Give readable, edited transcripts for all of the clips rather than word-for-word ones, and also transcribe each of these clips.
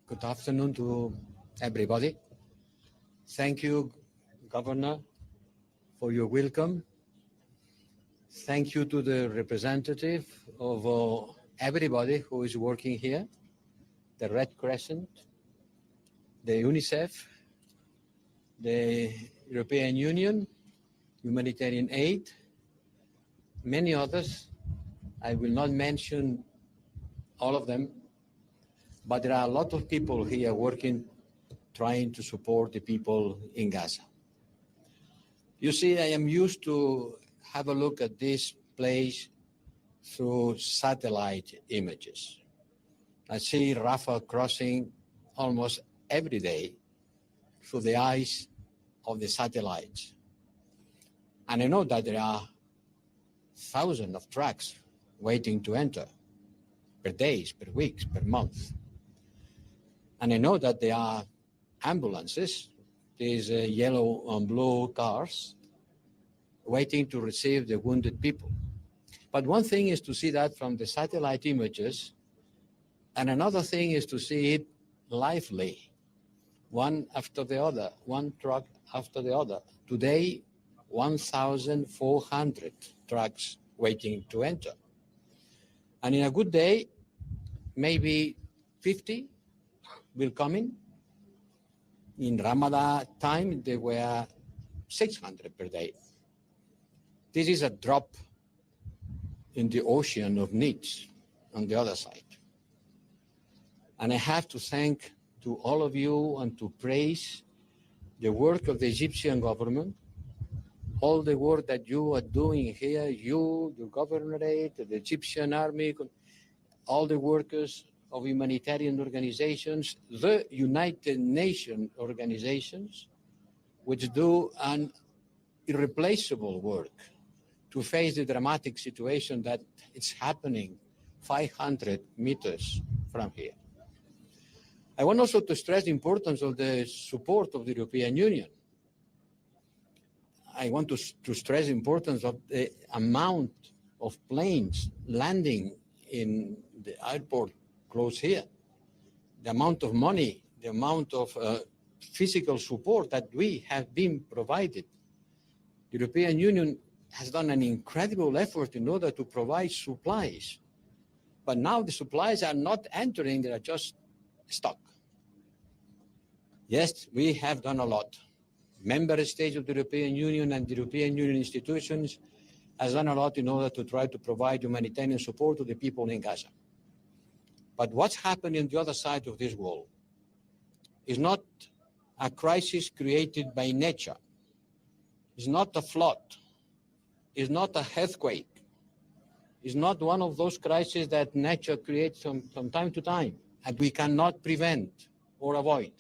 Good afternoon to everybody. Thank you, Governor, for your welcome. Thank you to the representative of everybody who is working here, the Red Crescent, the UNICEF, the European Union, humanitarian aid, many others. I will not mention all of them, but there are a lot of people here working, trying to support the people in Gaza. You see, I am used to have a look at this place through satellite images. I see Rafah crossing almost every day through the eyes of the satellites. And I know that there are thousands of trucks waiting to enter per days, per weeks, per month. And I know that there are ambulances, these yellow and blue cars, waiting to receive the wounded people. But one thing is to see that from the satellite images, and another thing is to see it lively, one after the other, one truck after the other. Today, 1,400 trucks waiting to enter. And in a good day, maybe 50 will come in. In Ramadan time, there were 600 per day. This is a drop in the ocean of needs on the other side. And I have to thank to all of you and to praise the work of the Egyptian government, all the work that you are doing here, you, the governorate, the Egyptian army, all the workers of humanitarian organizations, the United Nations organizations, which do an irreplaceable work to face the dramatic situation that is happening 500 meters from here. I want also to stress the importance of the support of the European Union. I want to stress the importance of the amount of planes landing in the airport close here, the amount of money, the amount of physical support that we have been provided. The European Union has done an incredible effort in order to provide supplies. But now the supplies are not entering, they are just stuck. Yes, we have done a lot. Member states of the European Union and the European Union institutions has done a lot in order to try to provide humanitarian support to the people in Gaza. But what's happening on the other side of this wall is not a crisis created by nature. It's not a flood. It's not a earthquake. It's not one of those crises that nature creates from time to time and we cannot prevent or avoid.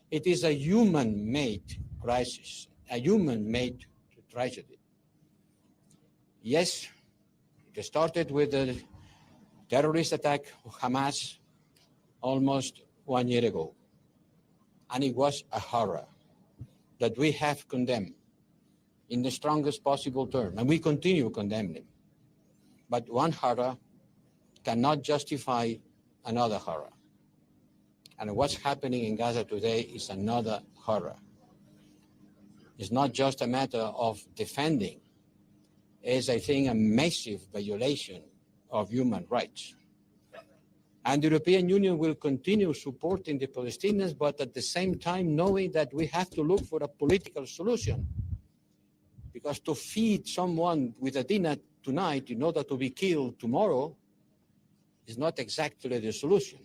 It is a human-made crisis, a human-made tragedy. Yes, it started with the terrorist attack of Hamas almost 1 year ago. And it was a horror that we have condemned in the strongest possible term, and we continue condemning. But one horror cannot justify another horror. And what's happening in Gaza today is another horror. It's not just a matter of defending. It's, I think, a massive violation of human rights. And the European Union will continue supporting the Palestinians, but at the same time knowing that we have to look for a political solution. Because to feed someone with a dinner tonight in order to be killed tomorrow is not exactly the solution.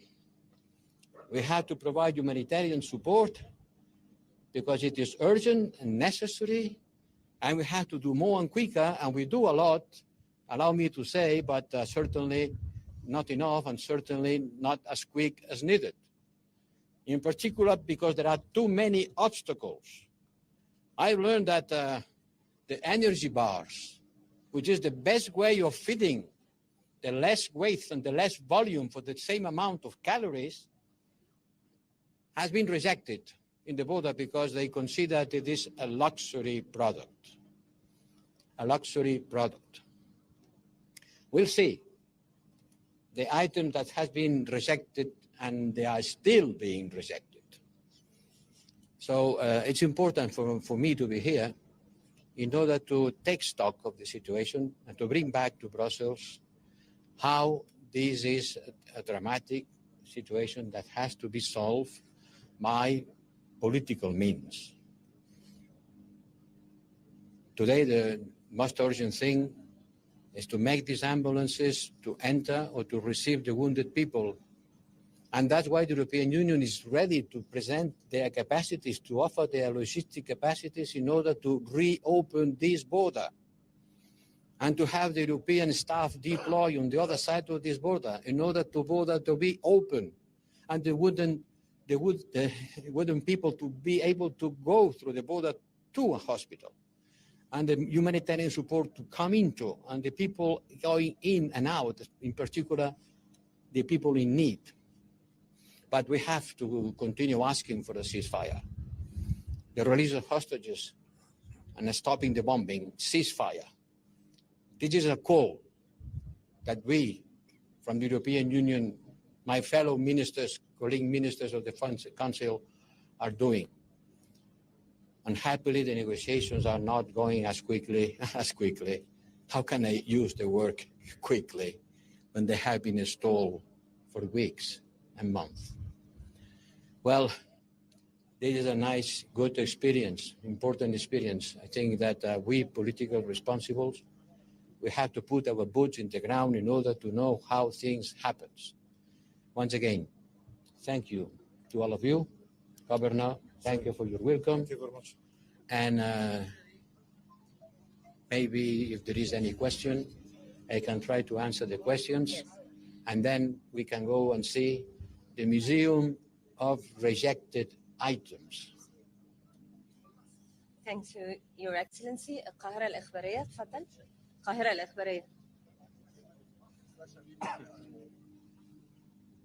We have to provide humanitarian support because it is urgent and necessary, and we have to do more and quicker, and we do a lot, allow me to say, but certainly not enough and certainly not as quick as needed. In particular, because there are too many obstacles. I've learned that the energy bars, which is the best way of feeding the less weight and the less volume for the same amount of calories, has been rejected in the border because they consider that it is a luxury product. A luxury product. We'll see. the item that has been rejected, and they are still being rejected. So it's important for me to be here in order to take stock of the situation and to bring back to Brussels how this is a dramatic situation that has to be solved by political means. Today, the most urgent thing is to make these ambulances to enter or to receive the wounded people. And that's why the European Union is ready to present their capacities, to offer their logistic capacities in order to reopen this border and to have the European staff deploy on the other side of this border in order to border to be open and the wooden people to be able to go through the border to a hospital, and the humanitarian support to come into, and the people going in and out, in particular, the people in need. But we have to continue asking for a ceasefire, the release of hostages, and stopping the bombing, ceasefire. This is a call that we, from the European Union, my fellow ministers, colleague ministers of the Council, are doing. Unhappily, the negotiations are not going as quickly. How can I use the word quickly when they have been stalled for weeks and months? Well, this is a nice, good experience, important experience. I think that we political responsibles, we have to put our boots in the ground in order to know how things happen. Once again, thank you to all of you. Governor, thank you for your welcome. Thank you very much. And maybe if there is any question, I can try to answer the questions. Yes. And then we can go and see the Museum of Rejected Items. Thank you, Your Excellency. القاهرة الإخبارية، تفضل. القاهرة الإخبارية.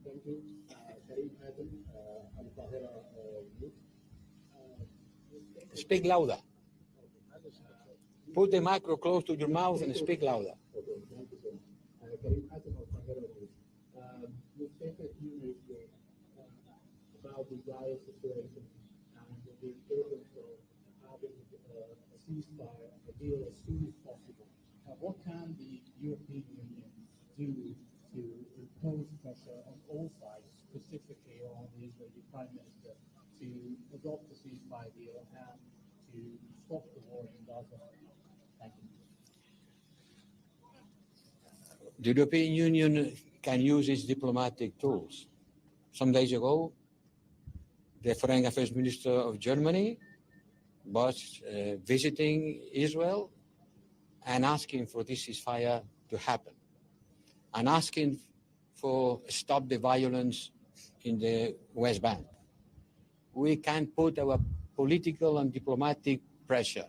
Thank you. Karim Adam, Al-Qahira Youth. Speak louder. Put the micro close to your mouth and speak louder. Okay, thank you, sir. Karim Adam, Al-Qahira Youth. You stated you about the dire situation and the importance of having a ceasefire, a deal as soon as possible. What can the European Union do to impose pressure on all sides, specifically on the Israeli Prime Minister, to adopt a ceasefire deal and to stop the war in Gaza? Thank you. The European Union can use its diplomatic tools. Some days ago, the Foreign Affairs Minister of Germany was visiting Israel and asking for this ceasefire to happen, and asking for stop the violence in the West Bank. We can put our political and diplomatic pressure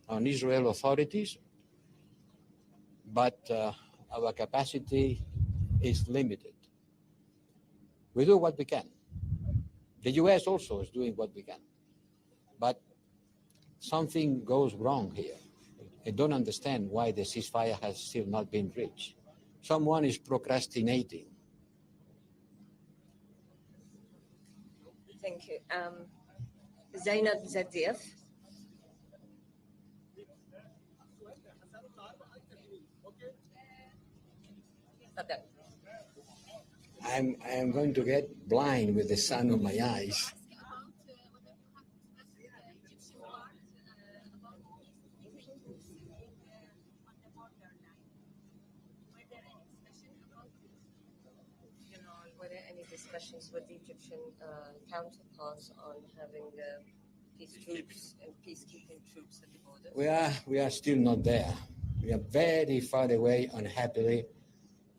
on Israel authorities, but our capacity is limited. We do what we can. The US also is doing what we can. But something goes wrong here. I don't understand why the ceasefire has still not been reached. Someone is procrastinating. Thank you. Zainab Zadiev. تفضل. I'm going to get blind with the sun on my eyes. Were there any discussions with the Egyptian counterparts on having peace troops and peacekeeping troops at the border? We are still not there. We are very far away, unhappily,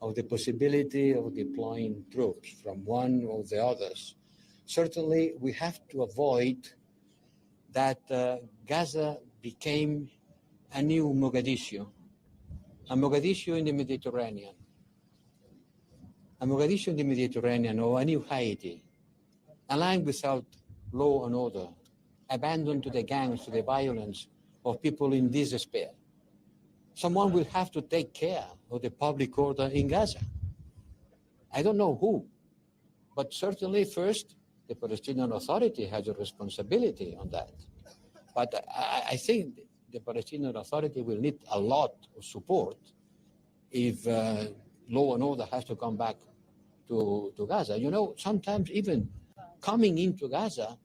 of the possibility of deploying troops from one or the others. Certainly, we have to avoid that Gaza became a new Mogadishu, a Mogadishu in the Mediterranean, a Mogadishu in the Mediterranean, or a new Haiti, a land without law and order, abandoned to the gangs, to the violence of people in despair. Someone will have to take care of the public order in Gaza. I don't know who, but certainly first, the Palestinian Authority has a responsibility on that. But I think the Palestinian Authority will need a lot of support if law and order has to come back to Gaza. You know, sometimes even coming into Gaza,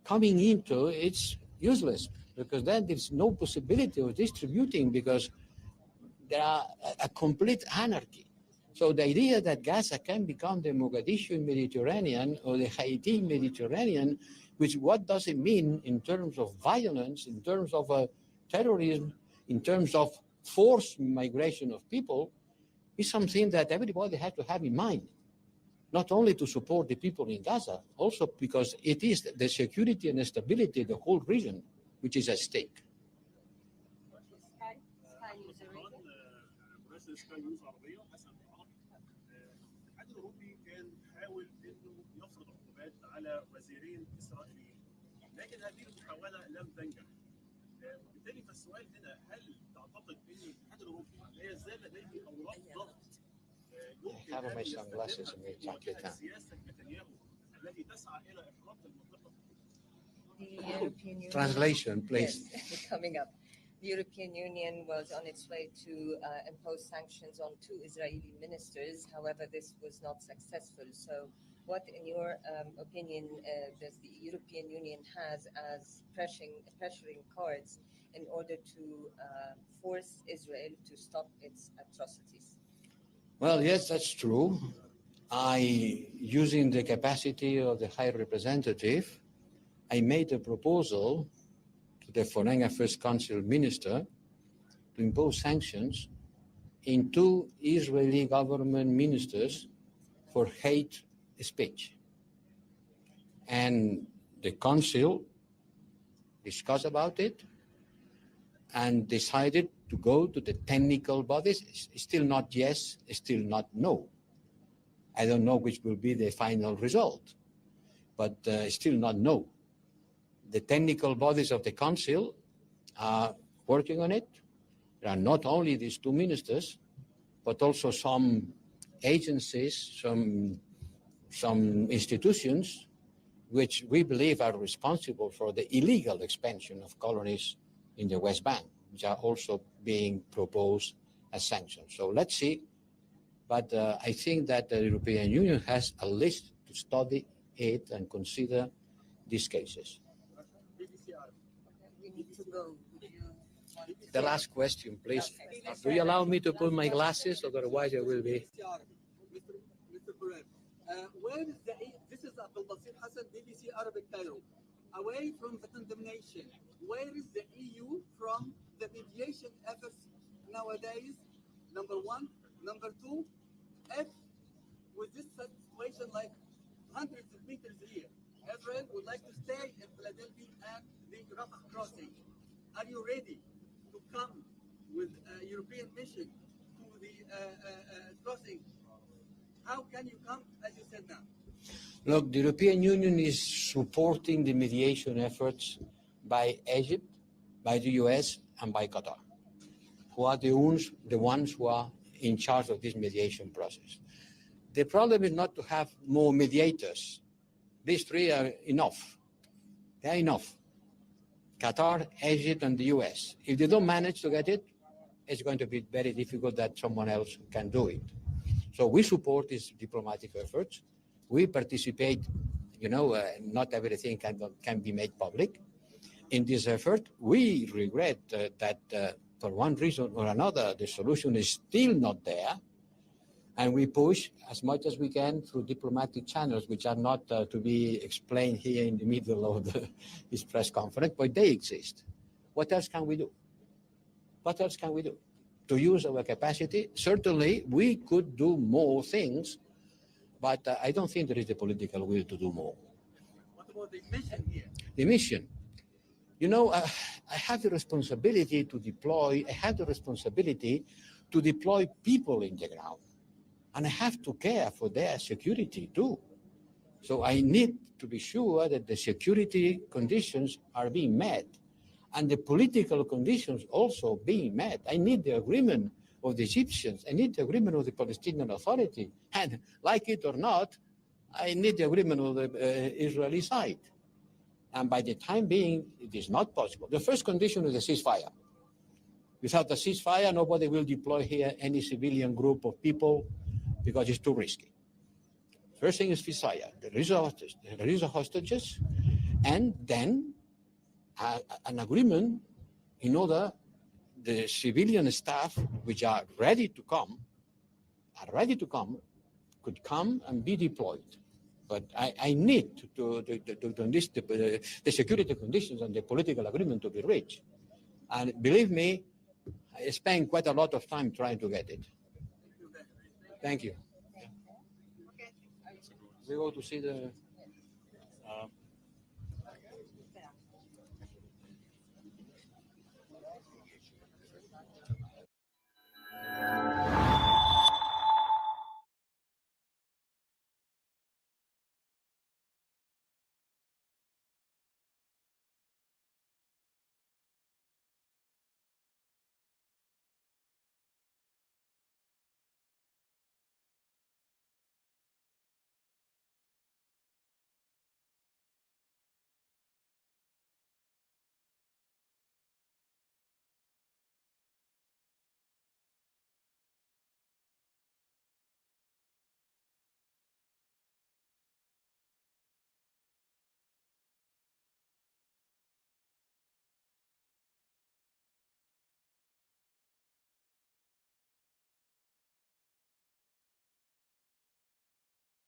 it's useless, because then there's no possibility of distributing, because there are a complete anarchy. So the idea that Gaza can become the Mogadishu Mediterranean or the Haiti Mediterranean, which what does it mean in terms of violence, in terms of terrorism, in terms of forced migration of people, is something that everybody has to have in mind. Not only to support the people in Gaza, also because it is the security and stability of the whole region which is at stake. سكاي نيوز عربيه حسن الحق. الاتحاد الاوروبي كان حاول انه يفرض عقوبات على وزيرين اسرائيليين، لكن هذه المحاوله لم تنجح. وبالتالي فالسؤال هنا، هل تعتقد ان الاتحاد الاوروبي لا يزال لديه اوراق ضغط يمكن ان يستخدمها في مواجهه سياسه نتنياهو التي تسعى الى احراق المنطقه؟ Translation, please. Yes, coming up. The European Union was on its way to impose sanctions on 2 Israeli ministers. However, this was not successful. So what, in your opinion, does the European Union has as pressuring cards in order to force Israel to stop its atrocities? Well, yes, that's true. Using the capacity of the High Representative, I made a proposal to the Foreign Affairs Council Minister to impose sanctions in 2 Israeli government ministers for hate speech. And the Council discussed about it and decided to go to the technical bodies. Still not yes, still not no. I don't know which will be the final result, but still not no. The technical bodies of the Council are working on it. There are not only these 2 ministers, but also some agencies, some institutions, which we believe are responsible for the illegal expansion of colonies in the West Bank, which are also being proposed as sanctions. So let's see. But I think that the European Union has a list to study it and consider these cases. We need to go. The last question, please. Do you allow me to put my glasses? Otherwise, I will be. Mr. Borrell, where is this is Abdul Basir Hassan, BBC Arabic Cairo. Away from the condemnation, where is the EU from the mediation efforts nowadays? Number 1. Number 2, if with this situation like hundreds of meters here, Israel would like to stay in Philadelphia and the Rafah crossing. Are you ready to come with a European mission to the crossing? How can you come, as you said now? Look, the European Union is supporting the mediation efforts by Egypt, by the US, and by Qatar, who are the ones who are in charge of this mediation process. The problem is not to have more mediators. These 3 are enough. They are enough. Qatar, Egypt, and the US. If they don't manage to get it, it's going to be very difficult that someone else can do it. So we support these diplomatic efforts. We participate, not everything can be made public. In this effort, we regret that for one reason or another, the solution is still not there. And we push as much as we can through diplomatic channels, which are not to be explained here in the middle of this press conference, but they exist. What else can we do? What else can we do? To use our capacity, certainly we could do more things, but I don't think there is the political will to do more. What about the mission here? The mission. I have the responsibility to deploy people in the ground. And I have to care for their security too. So I need to be sure that the security conditions are being met and the political conditions also being met. I need the agreement of the Egyptians. I need the agreement of the Palestinian Authority. And like it or not, I need the agreement of the Israeli side. And by the time being, it is not possible. The first condition is a ceasefire. Without a ceasefire, nobody will deploy here any civilian group of people because it's too risky. First thing is ceasefire. There is a hostages, and then an agreement in order the civilian staff which are ready to come, could come and be deployed. But I need the security conditions and the political agreement to be reached. And believe me, I spent quite a lot of time trying to get it. Thank you. We go to see the...